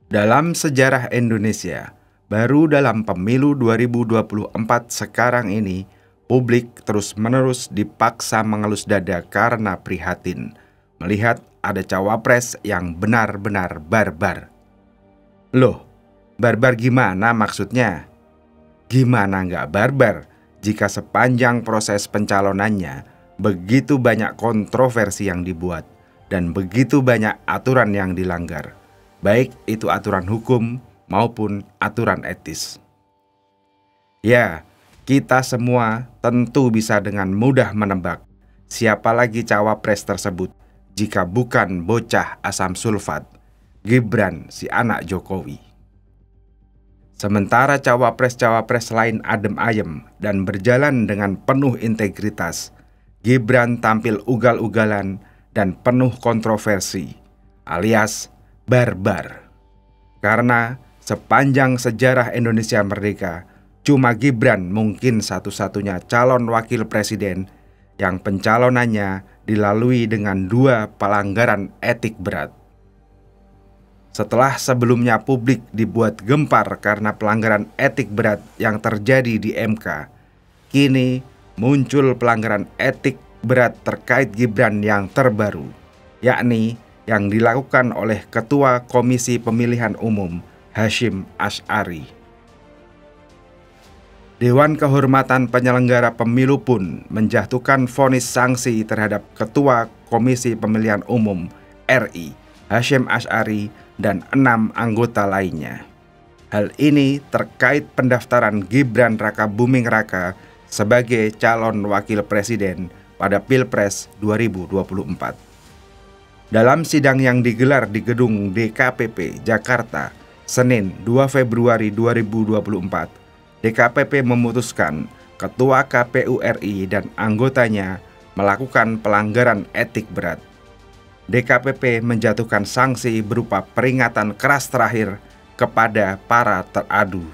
Dalam sejarah Indonesia, baru dalam pemilu 2024 sekarang ini, publik terus-menerus dipaksa mengelus dada karena prihatin melihat ada cawapres yang benar-benar barbar. Loh, barbar gimana maksudnya? Gimana nggak barbar jika sepanjang proses pencalonannya begitu banyak kontroversi yang dibuat dan begitu banyak aturan yang dilanggar, baik itu aturan hukum maupun aturan etis. Ya, kita semua tentu bisa dengan mudah menebak siapa lagi cawapres tersebut jika bukan bocah asam sulfat, Gibran si anak Jokowi. Sementara cawapres-cawapres lain adem ayem dan berjalan dengan penuh integritas, Gibran tampil ugal-ugalan dan penuh kontroversi, alias barbar. Karena sepanjang sejarah Indonesia merdeka, cuma Gibran mungkin satu-satunya calon wakil presiden yang pencalonannya dilalui dengan 2 pelanggaran etik berat. Setelah sebelumnya publik dibuat gempar karena pelanggaran etik berat yang terjadi di MK, kini muncul pelanggaran etik berat terkait Gibran yang terbaru, yakni yang dilakukan oleh Ketua Komisi Pemilihan Umum Hasyim Asy'ari. Dewan Kehormatan Penyelenggara Pemilu pun menjatuhkan vonis sanksi terhadap Ketua Komisi Pemilihan Umum RI Hasyim Asy'ari dan 6 anggota lainnya. Hal ini terkait pendaftaran Gibran Rakabuming Raka sebagai calon wakil presiden pada Pilpres 2024. Dalam sidang yang digelar di gedung DKPP Jakarta, Senin 2 Februari 2024, DKPP memutuskan Ketua KPU RI dan anggotanya melakukan pelanggaran etik berat. DKPP menjatuhkan sanksi berupa peringatan keras terakhir kepada para teradu.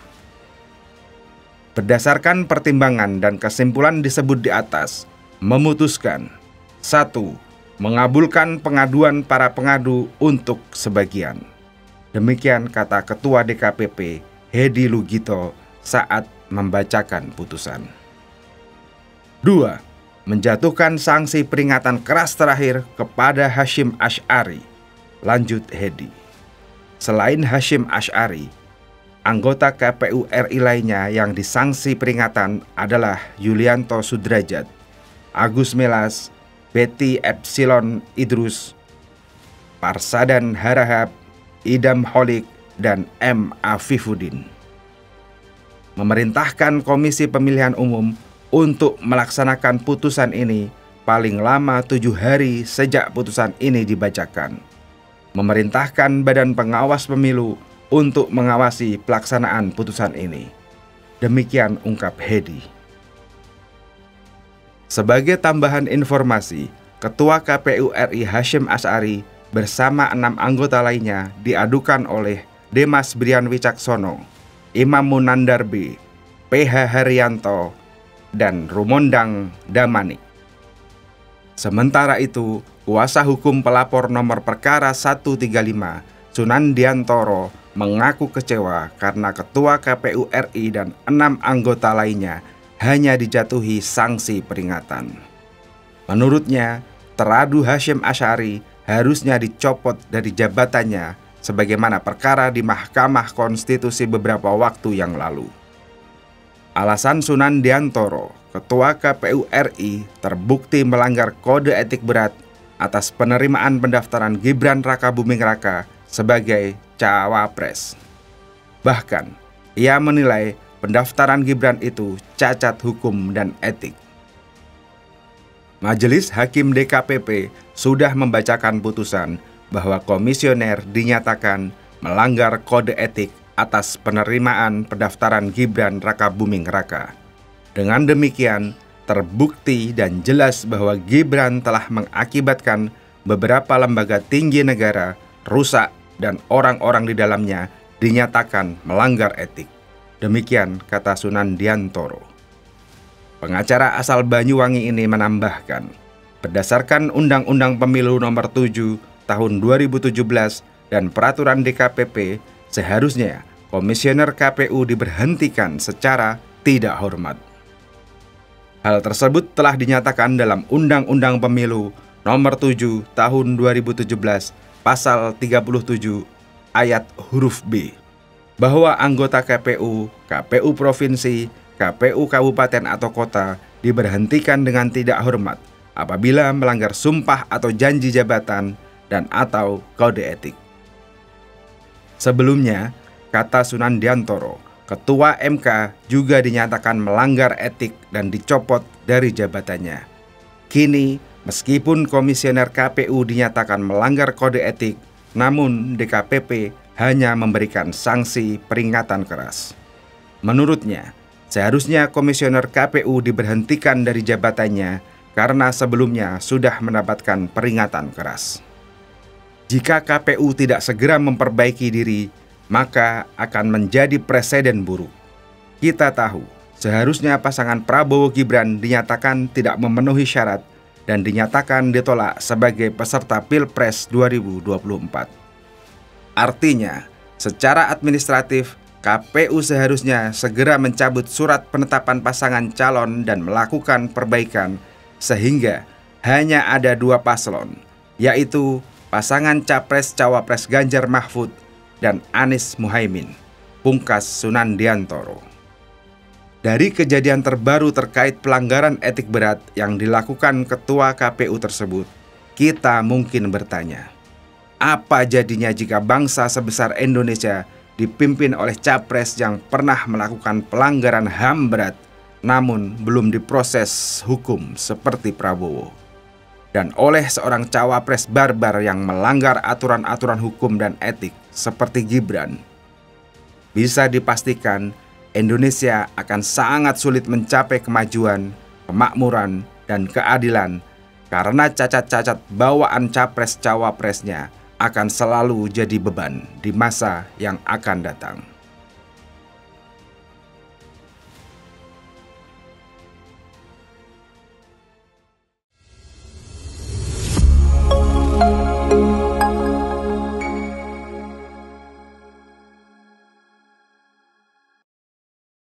Berdasarkan pertimbangan dan kesimpulan disebut di atas, memutuskan 1. Mengabulkan pengaduan para pengadu untuk sebagian. Demikian kata Ketua DKPP Hedi Lugito saat membacakan putusan. 2. Menjatuhkan sanksi peringatan keras terakhir kepada Hasyim Asy'ari. Lanjut Hedi. Selain Hasyim Asy'ari, anggota KPU RI lainnya yang disanksi peringatan adalah Yulianto Sudrajat, Agus Melas, Betty Epsilon Idrus, Parsadan Harahap, Idam Holik, dan M. Afifuddin. Memerintahkan Komisi Pemilihan Umum untuk melaksanakan putusan ini paling lama 7 hari sejak putusan ini dibacakan. Memerintahkan Badan Pengawas Pemilu untuk mengawasi pelaksanaan putusan ini. Demikian ungkap Hedi. Sebagai tambahan informasi, Ketua KPU RI Hasyim Asy'ari bersama 6 anggota lainnya diadukan oleh Demas Brian Wicaksono, Imam Munandar B, PH Haryanto, dan Rumondang Damanik. Sementara itu, kuasa hukum pelapor nomor perkara 135, Sunandiantoro, mengaku kecewa karena Ketua KPU RI dan 6 anggota lainnya hanya dijatuhi sanksi peringatan. Menurutnya, teradu Hasyim Asy'ari harusnya dicopot dari jabatannya sebagaimana perkara di Mahkamah Konstitusi beberapa waktu yang lalu. Alasan Sunandiantoro, Ketua KPU RI, terbukti melanggar kode etik berat atas penerimaan pendaftaran Gibran Rakabuming Raka sebagai cawapres. Bahkan, ia menilai pendaftaran Gibran itu cacat hukum dan etik. Majelis Hakim DKPP sudah membacakan putusan bahwa komisioner dinyatakan melanggar kode etik atas penerimaan pendaftaran Gibran Rakabuming Raka. Dengan demikian, terbukti dan jelas bahwa Gibran telah mengakibatkan beberapa lembaga tinggi negara rusak dan orang-orang di dalamnya dinyatakan melanggar etik. Demikian kata Sunandiantoro. Pengacara asal Banyuwangi ini menambahkan, berdasarkan Undang-Undang Pemilu Nomor 7 Tahun 2017 dan Peraturan DKPP, Seharusnya komisioner KPU diberhentikan secara tidak hormat. Hal tersebut telah dinyatakan dalam Undang-Undang Pemilu Nomor 7 Tahun 2017 Pasal 37 ayat huruf B, bahwa anggota KPU, KPU Provinsi, KPU Kabupaten atau Kota diberhentikan dengan tidak hormat apabila melanggar sumpah atau janji jabatan dan atau kode etik. Sebelumnya, kata Sunandiantoro, Ketua MK, juga dinyatakan melanggar etik dan dicopot dari jabatannya. Kini, meskipun komisioner KPU dinyatakan melanggar kode etik, namun DKPP hanya memberikan sanksi peringatan keras. Menurutnya, seharusnya komisioner KPU diberhentikan dari jabatannya karena sebelumnya sudah mendapatkan peringatan keras. Jika KPU tidak segera memperbaiki diri, maka akan menjadi presiden buruk. Kita tahu, seharusnya pasangan Prabowo Gibran dinyatakan tidak memenuhi syarat dan dinyatakan ditolak sebagai peserta Pilpres 2024. Artinya, secara administratif, KPU seharusnya segera mencabut surat penetapan pasangan calon dan melakukan perbaikan sehingga hanya ada 2 paslon, yaitu pasangan Capres-Cawapres Ganjar Mahfud dan Anies Muhaimin, pungkas Sunandiantoro. Dari kejadian terbaru terkait pelanggaran etik berat yang dilakukan Ketua KPU tersebut, kita mungkin bertanya, apa jadinya jika bangsa sebesar Indonesia dipimpin oleh capres yang pernah melakukan pelanggaran HAM berat namun belum diproses hukum seperti Prabowo, dan oleh seorang cawapres barbar yang melanggar aturan-aturan hukum dan etik seperti Gibran? Bisa dipastikan Indonesia akan sangat sulit mencapai kemajuan, kemakmuran, dan keadilan karena cacat-cacat bawaan capres-cawapresnya akan selalu jadi beban di masa yang akan datang.